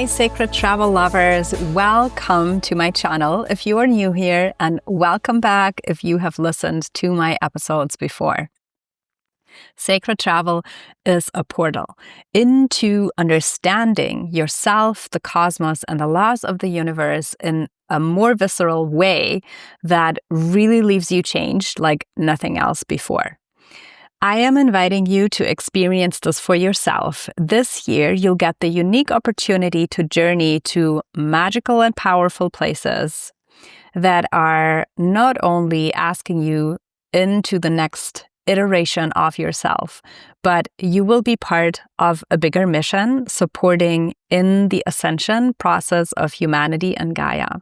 Hi, sacred travel lovers. Welcome to my channel if you are new here, and welcome back if you have listened to my episodes before. Sacred travel is a portal into understanding yourself, the cosmos, and the laws of the universe in a more visceral way that really leaves you changed like nothing else before. I am inviting you to experience this for yourself. This year, you'll get the unique opportunity to journey to magical and powerful places that are not only asking you into the next iteration of yourself, but you will be part of a bigger mission supporting in the ascension process of humanity and Gaia.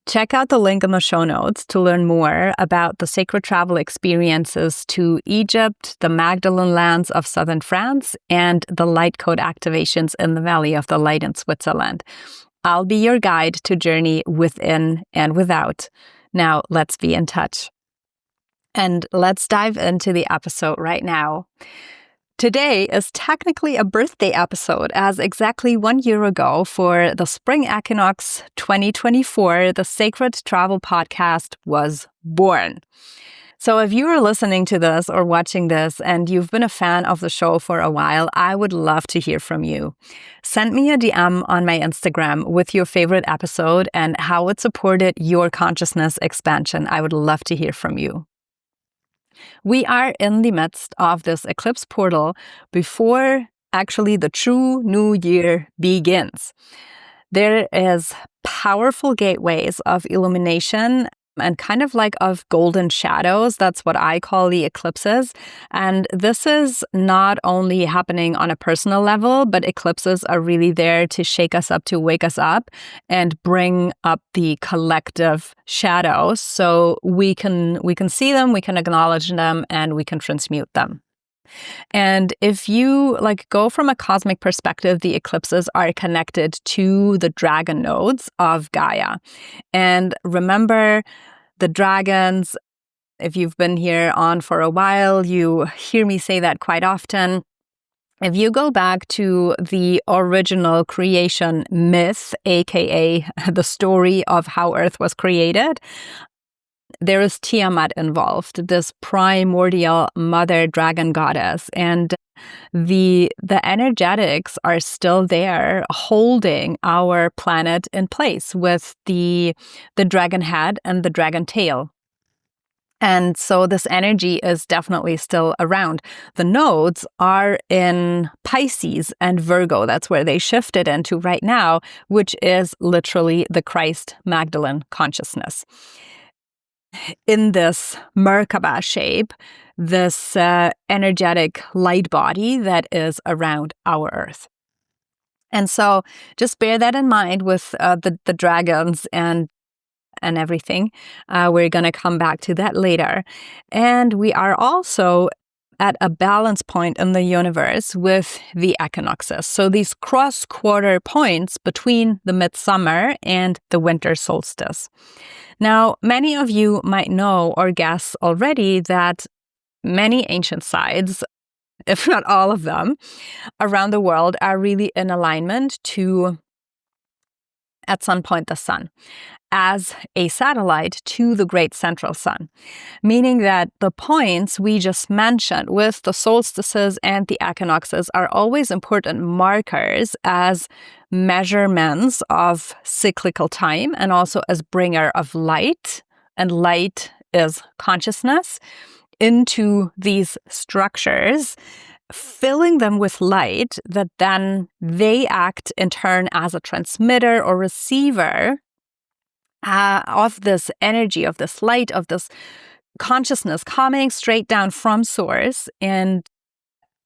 Check out the link in the show notes to learn more about the sacred travel experiences to Egypt, the Magdalene lands of southern France, and the light code activations in the Valley of the Light in Switzerland. I'll be your guide to journey within and without. Now, let's be in touch. And let's dive into the episode right now. Today is technically a birthday episode, as exactly 1 year ago for the Spring Equinox 2024, the Sacred Travel Podcast was born. So if you are listening to this or watching this and you've been a fan of the show for a while, I would love to hear from you. Send me a DM on my Instagram with your favorite episode and how it supported your consciousness expansion. I would love to hear from you. We are in the midst of this eclipse portal before actually the true new year begins. There is powerful gateways of illumination and kind of like of golden shadows. That's what I call the eclipses. And this is not only happening on a personal level, but eclipses are really there to shake us up, to wake us up and bring up the collective shadows so we can see them, we can acknowledge them, and we can transmute them. And if you go from a cosmic perspective, the eclipses are connected to the dragon nodes of Gaia. And remember, the dragons, if you've been here on for a while, you hear me say that quite often. If you go back to the original creation myth, aka the story of how Earth was created, there is Tiamat involved, this primordial mother dragon goddess, and the energetics are still there holding our planet in place with the dragon head and the dragon tail. And so this energy is definitely still around. The nodes are in Pisces and Virgo. That's where they shifted into right now, which is literally the Christ-Magdalene consciousness. In this Merkaba shape, this energetic light body that is around our Earth. And so just bear that in mind with the dragons and everything. We're going to come back to that later. And we are also at a balance point in the universe with the equinoxes. So these cross-quarter points between the midsummer and the winter solstice. Now, many of you might know or guess already that many ancient sites, if not all of them, around the world are really in alignment to, at some point, the sun as a satellite to the great central sun, meaning that the points we just mentioned with the solstices and the equinoxes are always important markers as measurements of cyclical time and also as bringer of light, and light is consciousness, into these structures, filling them with light that then they act in turn as a transmitter or receiver of this energy, of this light, of this consciousness coming straight down from source, and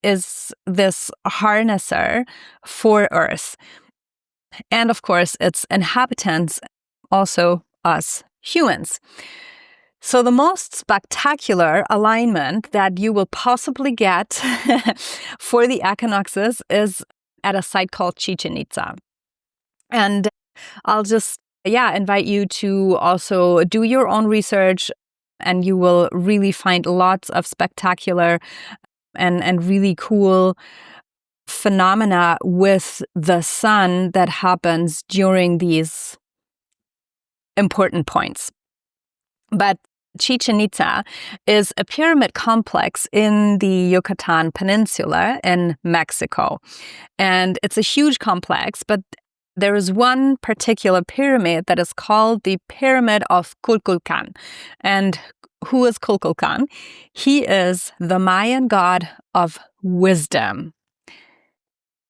is this harnesser for Earth. And of course, its inhabitants, also us humans. So the most spectacular alignment that you will possibly get for the equinoxes is at a site called Chichén Itzá. And I'll just invite you to also do your own research, and you will really find lots of spectacular and really cool phenomena with the sun that happens during these important points. But Chichén Itzá is a pyramid complex in the Yucatan Peninsula in Mexico. And it's a huge complex, but there is one particular pyramid that is called the Pyramid of Kulkulcan. And who is Kulkulcan? He is the Mayan god of wisdom,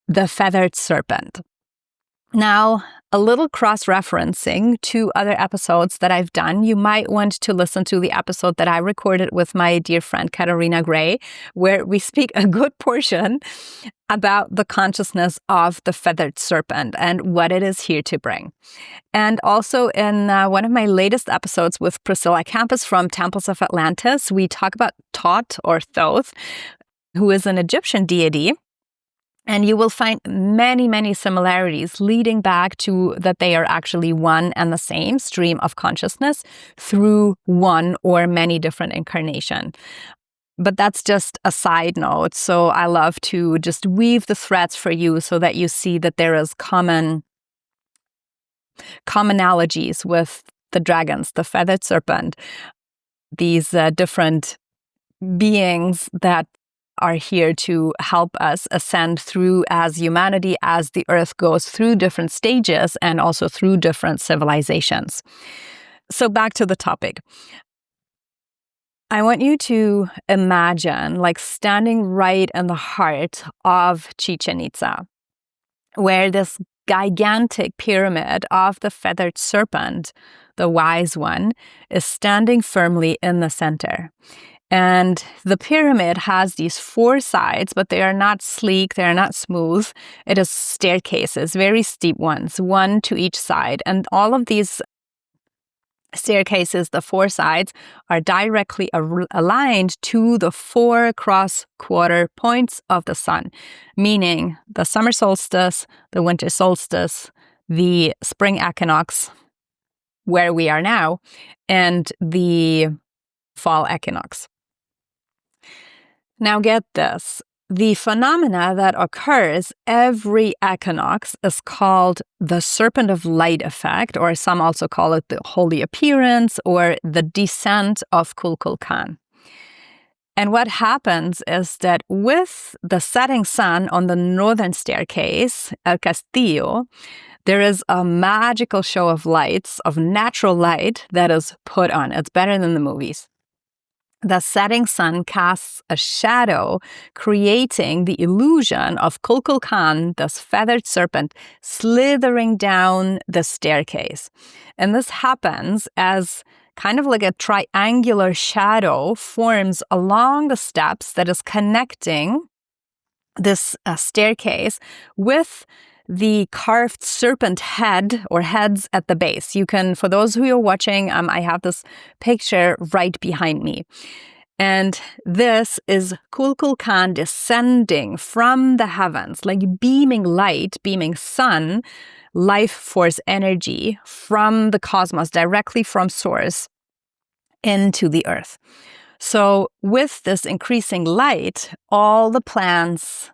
the Feathered Serpent. Now, a little cross-referencing to other episodes that I've done. You might want to listen to the episode that I recorded with my dear friend Katarina Gray, where we speak a good portion about the consciousness of the Feathered Serpent and what it is here to bring. And also in one of my latest episodes with Priscilla Campus from Temples of Atlantis, we talk about Thoth or Thoth, who is an Egyptian deity. And you will find many, many similarities leading back to that they are actually one and the same stream of consciousness through one or many different incarnations. But that's just a side note. So I love to just weave the threads for you so that you see that there is commonalities with the dragons, the feathered serpent, these different beings that are here to help us ascend through as humanity, as the earth goes through different stages and also through different civilizations. So back to the topic. I want you to imagine like standing right in the heart of Chichén Itzá, where this gigantic pyramid of the feathered serpent, the wise one, is standing firmly in the center. And the pyramid has these four sides, but they are not sleek, they are not smooth. It is staircases, very steep ones, one to each side. And all of these staircases, the four sides, are directly aligned to the four cross-quarter points of the sun, meaning the summer solstice, the winter solstice, the spring equinox, where we are now, and the fall equinox. Now get this. The phenomena that occurs every equinox is called the Serpent of Light effect, or some also call it the Holy Appearance or the Descent of Kulkulcan. And what happens is that with the setting sun on the northern staircase, El Castillo, there is a magical show of lights, of natural light that is put on. It's better than the movies. The setting sun casts a shadow, creating the illusion of Kulkulcan, this feathered serpent, slithering down the staircase. And this happens as kind of like a triangular shadow forms along the steps that is connecting this staircase with the carved serpent head or heads at the base. You can, for those who are watching, I have this picture right behind me. And this is Kulkulcan descending from the heavens, like beaming light, beaming sun, life force energy from the cosmos, directly from source into the earth. So with this increasing light, all the plants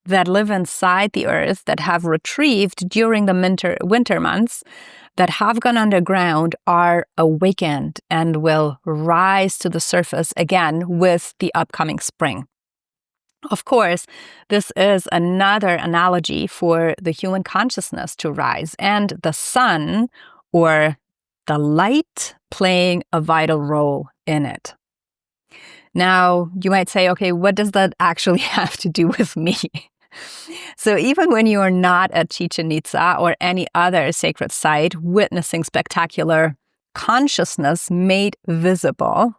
that live inside the earth, that have retrieved during the winter months, that have gone underground, are awakened and will rise to the surface again with the upcoming spring. Of course, this is another analogy for the human consciousness to rise and the sun or the light playing a vital role in it. Now, you might say, okay, what does that actually have to do with me? So even when you are not at Chichén Itzá or any other sacred site witnessing spectacular consciousness made visible,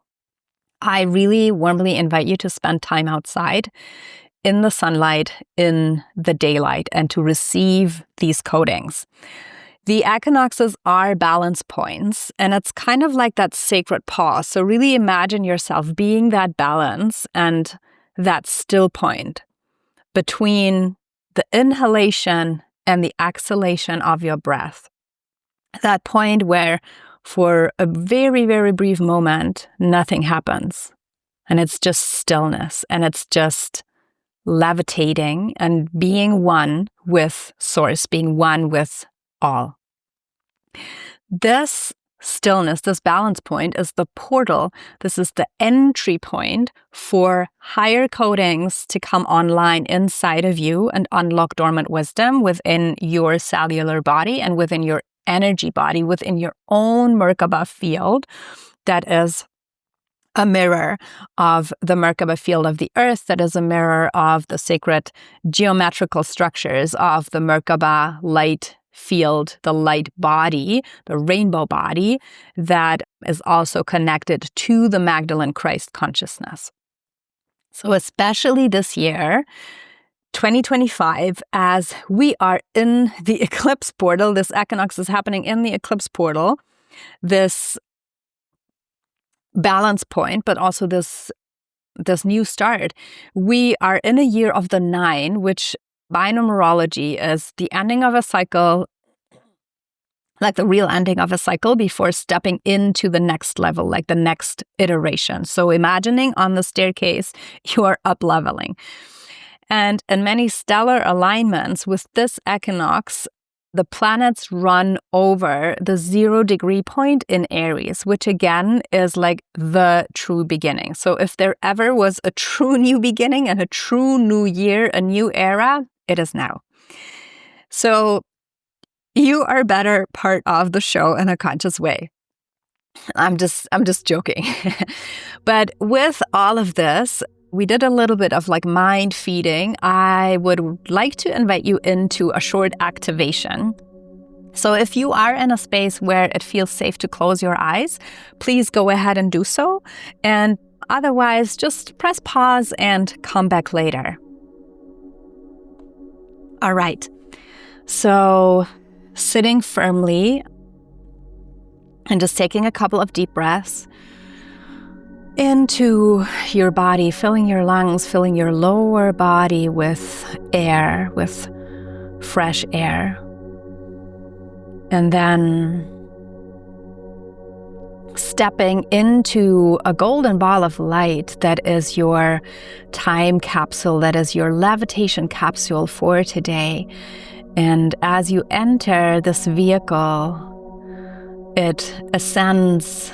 I really warmly invite you to spend time outside in the sunlight, in the daylight, and to receive these coatings. The equinoxes are balance points, and it's kind of like that sacred pause. So really imagine yourself being that balance and that still point between the inhalation and the exhalation of your breath. That point where for a very, very brief moment, nothing happens. And it's just stillness, and it's just levitating, and being one with Source, being one with all. This stillness, this balance point, is the portal. This is the entry point for higher codings to come online inside of you and unlock dormant wisdom within your cellular body and within your energy body, within your own Merkaba field that is a mirror of the Merkaba field of the earth, that is a mirror of the sacred geometrical structures of the Merkaba light field, the light body, the rainbow body, that is also connected to the Magdalene Christ consciousness. So especially this year, 2025, as we are in the eclipse portal, this equinox is happening in the eclipse portal, this balance point, but also this new start. We are in a year of the 9, which by numerology is the ending of a cycle, like the real ending of a cycle before stepping into the next level, like the next iteration. So imagining on the staircase, you are up leveling. And in many stellar alignments with this equinox, the planets run over the 0 degree point in Aries, which again is like the true beginning. So if there ever was a true new beginning and a true new year, a new era, it is now. So you are better part of the show in a conscious way. I'm just joking. But with all of this, we did a little bit of like mind feeding. I would like to invite you into a short activation. So if you are in a space where it feels safe to close your eyes, please go ahead and do so. And otherwise, just press pause and come back later. All right. So sitting firmly and just taking a couple of deep breaths into your body, filling your lungs, filling your lower body with air, with fresh air. And then stepping into a golden ball of light that is your time capsule, that is your levitation capsule for today. And as you enter this vehicle, it ascends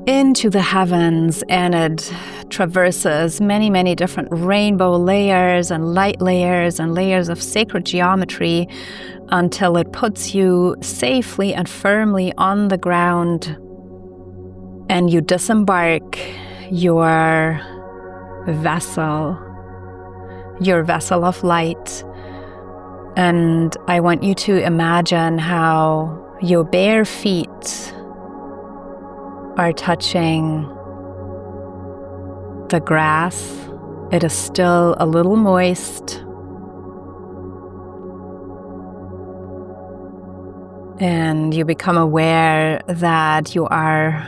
into the heavens, and it traverses many, many different rainbow layers and light layers and layers of sacred geometry until it puts you safely and firmly on the ground, and you disembark your vessel of light. And I want you to imagine how your bare feet are touching the grass. It is still a little moist. And you become aware that you are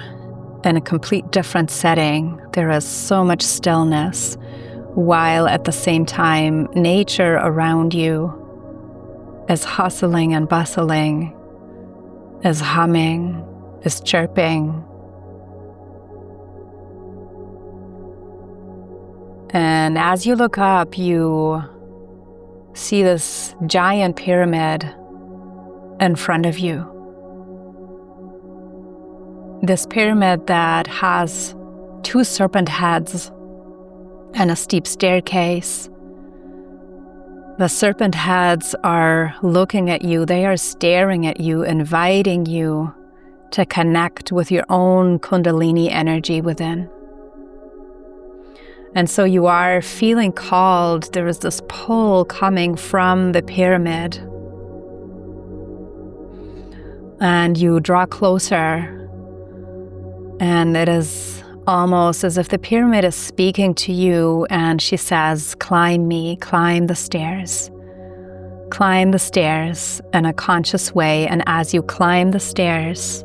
in a complete different setting. There is so much stillness, while at the same time, nature around you is hustling and bustling, is humming, is chirping. And as you look up, you see this giant pyramid in front of you. This pyramid that has 2 serpent heads and a steep staircase. The serpent heads are looking at you. They are staring at you, inviting you to connect with your own Kundalini energy within. And so you are feeling called. There is this pull coming from the pyramid. And you draw closer. And it is almost as if the pyramid is speaking to you, and she says, "Climb me, climb the stairs. Climb the stairs in a conscious way. And as you climb the stairs,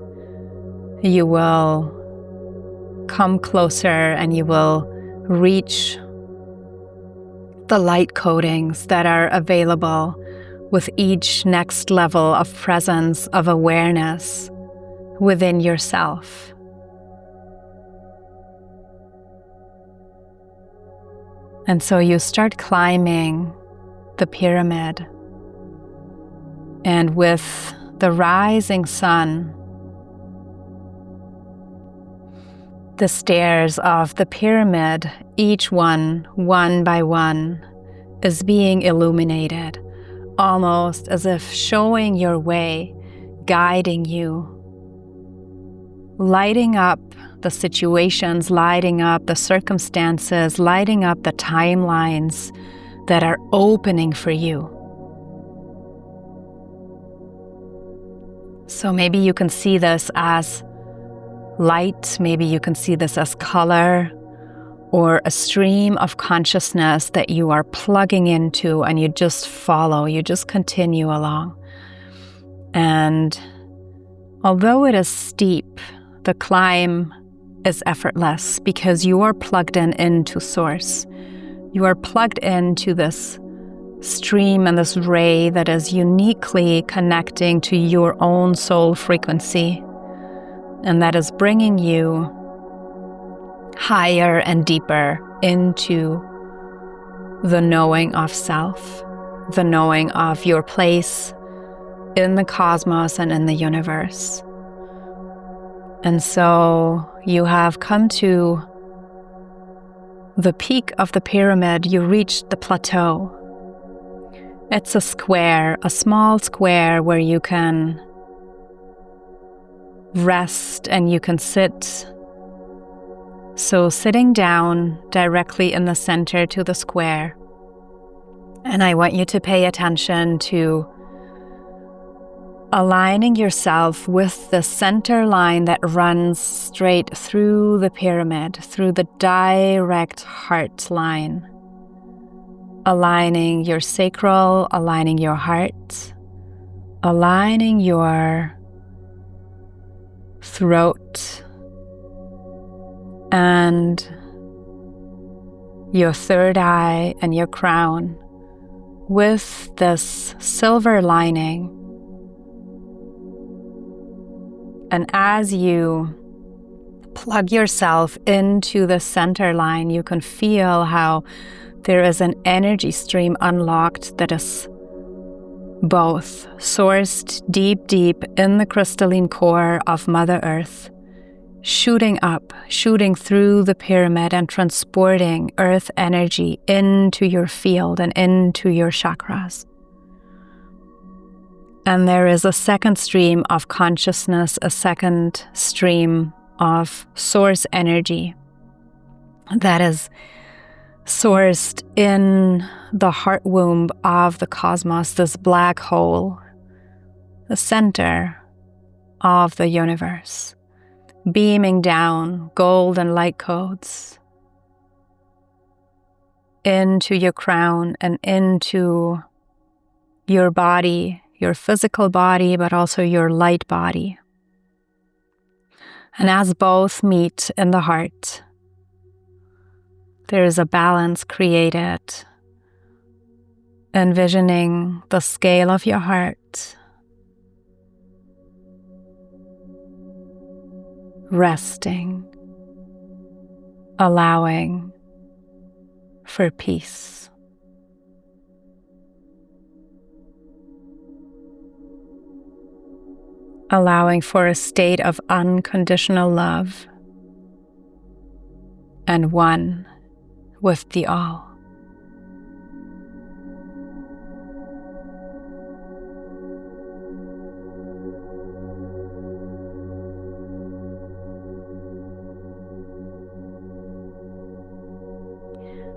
you will come closer and you will reach the light codings that are available with each next level of presence, of awareness within yourself." And so you start climbing the pyramid. And with the rising sun, the stairs of the pyramid, each one by one, is being illuminated, almost as if showing your way, guiding you, lighting up the situations, lighting up the circumstances, lighting up the timelines that are opening for you. So maybe you can see this as light, maybe you can see this as color, or a stream of consciousness that you are plugging into and you just follow, you just continue along. And although it is steep, the climb is effortless because you are plugged into Source. You are plugged into this stream and this ray that is uniquely connecting to your own soul frequency, and that is bringing you higher and deeper into the knowing of self, the knowing of your place in the cosmos and in the universe. And so you have come to the peak of the pyramid. You reached the plateau. It's a square, a small square where you can rest and you can sit. So sitting down directly in the center to the square. And I want you to pay attention to aligning yourself with the center line that runs straight through the pyramid, through the direct heart line. Aligning your sacral, aligning your heart, aligning your throat and your third eye and your crown with this silver lining. And as you plug yourself into the center line, you can feel how there is an energy stream unlocked that is both sourced deep in the crystalline core of Mother Earth, shooting up, shooting through the pyramid and transporting earth energy into your field and into your chakras. And there is a second stream of consciousness, a second stream of source energy that is sourced in the heart womb of the cosmos, this black hole, the center of the universe, beaming down golden light codes into your crown and into your body, your physical body, but also your light body. And as both meet in the heart, there is a balance created, envisioning the scale of your heart, resting, allowing for peace. Allowing for a state of unconditional love and one with the all.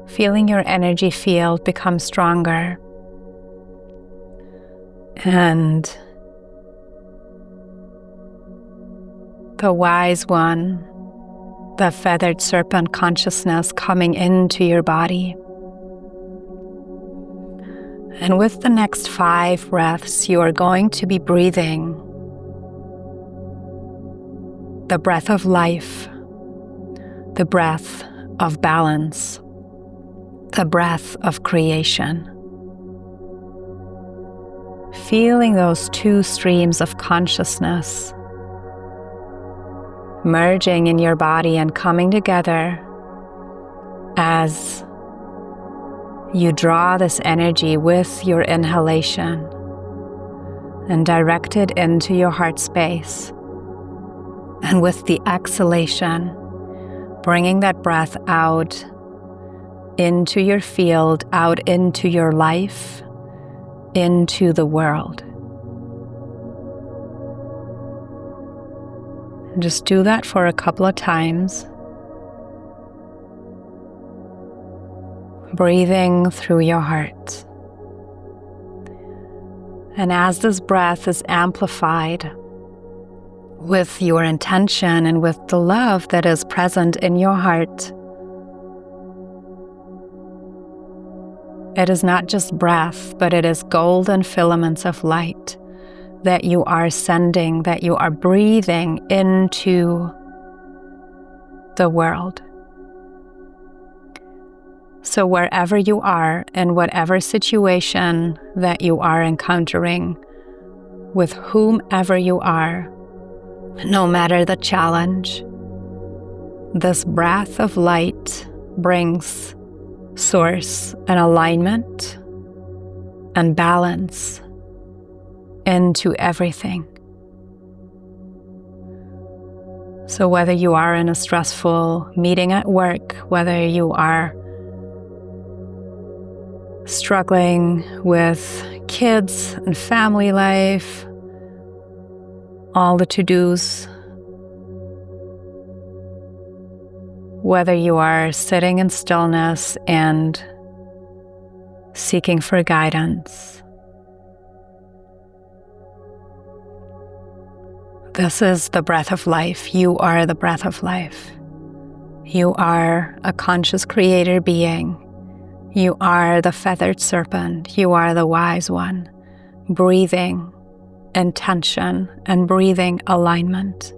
Feeling your energy field become stronger, and the wise one, the feathered serpent consciousness coming into your body. And with the next 5 breaths, you are going to be breathing the breath of life, the breath of balance, the breath of creation. Feeling those 2 streams of consciousness merging in your body and coming together as you draw this energy with your inhalation and direct it into your heart space. And with the exhalation, bringing that breath out into your field, out into your life, into the world. Just do that for a couple of times. Breathing through your heart. And as this breath is amplified with your intention and with the love that is present in your heart, it is not just breath, but it is golden filaments of light that you are sending, that you are breathing into the world. So wherever you are, in whatever situation that you are encountering, with whomever you are, no matter the challenge, this breath of light brings source and alignment and balance into everything. So whether you are in a stressful meeting at work, whether you are struggling with kids and family life, all the to-dos, whether you are sitting in stillness and seeking for guidance, this is the breath of life. You are the breath of life. You are a conscious creator being. You are the feathered serpent. You are the wise one, breathing intention and breathing alignment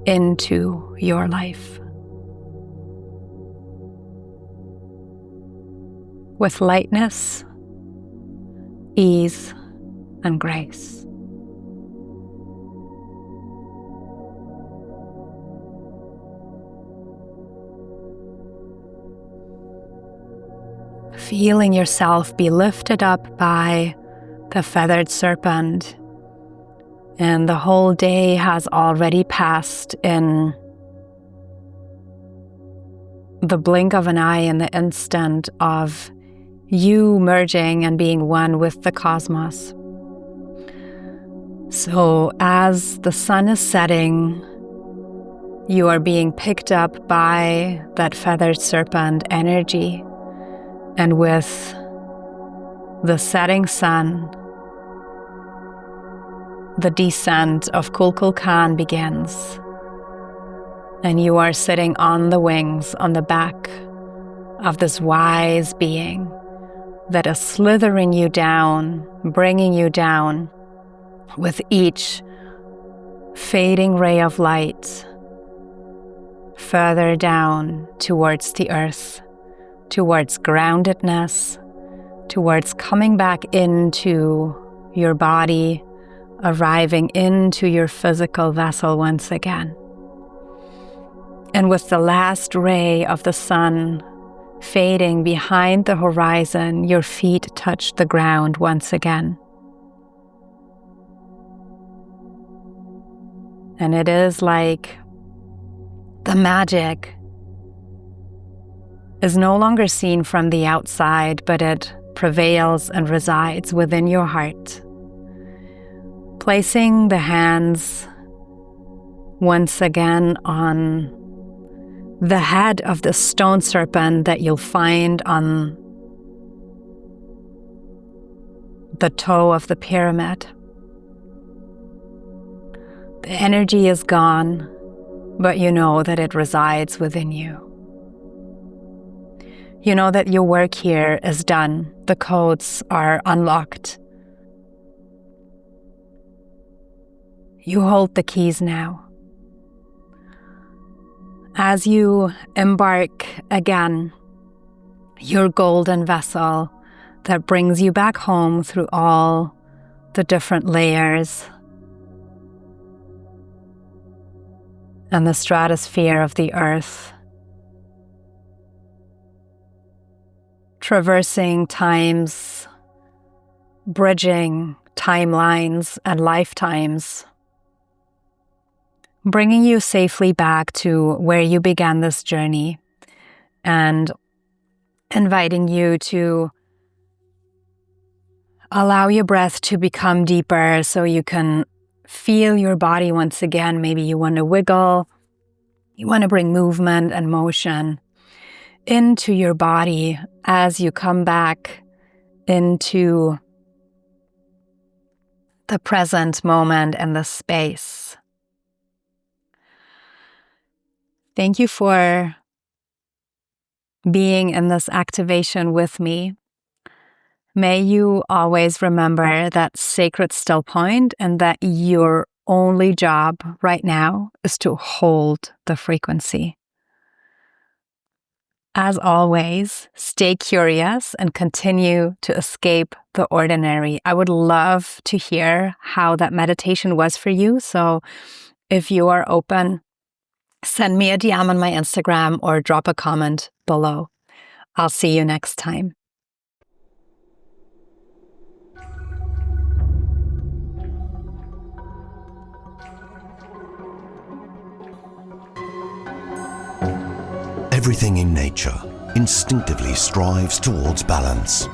into your life. With lightness, ease, and grace. Feeling yourself be lifted up by the feathered serpent, and the whole day has already passed in the blink of an eye, in the instant of you merging and being one with the cosmos. So as the sun is setting, you are being picked up by that feathered serpent energy. And with the setting sun, the descent of Kulkulcan begins. And you are sitting on the wings, on the back of this wise being that is slithering you down, bringing you down with each fading ray of light further down towards the earth, towards groundedness, towards coming back into your body, arriving into your physical vessel once again. And with the last ray of the sun fading behind the horizon, your feet touch the ground once again. And it is like the magic is no longer seen from the outside, but it prevails and resides within your heart. Placing the hands once again on the head of the stone serpent that you'll find on the toe of the pyramid. The energy is gone, but you know that it resides within you. You know that your work here is done. The codes are unlocked. You hold the keys now. As you embark again, your golden vessel that brings you back home through all the different layers and the stratosphere of the earth, traversing times, bridging timelines and lifetimes, bringing you safely back to where you began this journey and inviting you to allow your breath to become deeper so you can feel your body once again. Maybe you want to wiggle, you want to bring movement and motion into your body as you come back into the present moment and the space. Thank you for being in this activation with me. May you always remember that sacred still point and that your only job right now is to hold the frequency. As always, stay curious and continue to escape the ordinary. I would love to hear how that meditation was for you. So if you are open, send me a DM on my Instagram or drop a comment below. I'll see you next time. Everything in nature instinctively strives towards balance.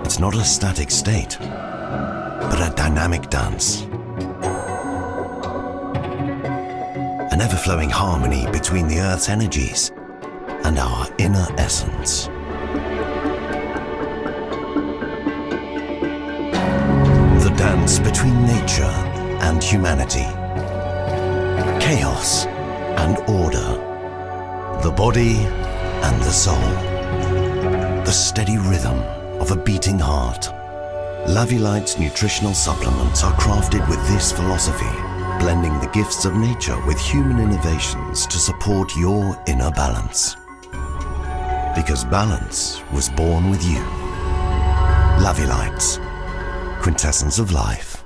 It's not a static state, but a dynamic dance. An ever-flowing harmony between the Earth's energies and our inner essence. The dance between nature and humanity. Chaos and order. The body and the soul. The steady rhythm of a beating heart. Lavilite's nutritional supplements are crafted with this philosophy, blending the gifts of nature with human innovations to support your inner balance. Because balance was born with you. Lavilites, quintessence of life.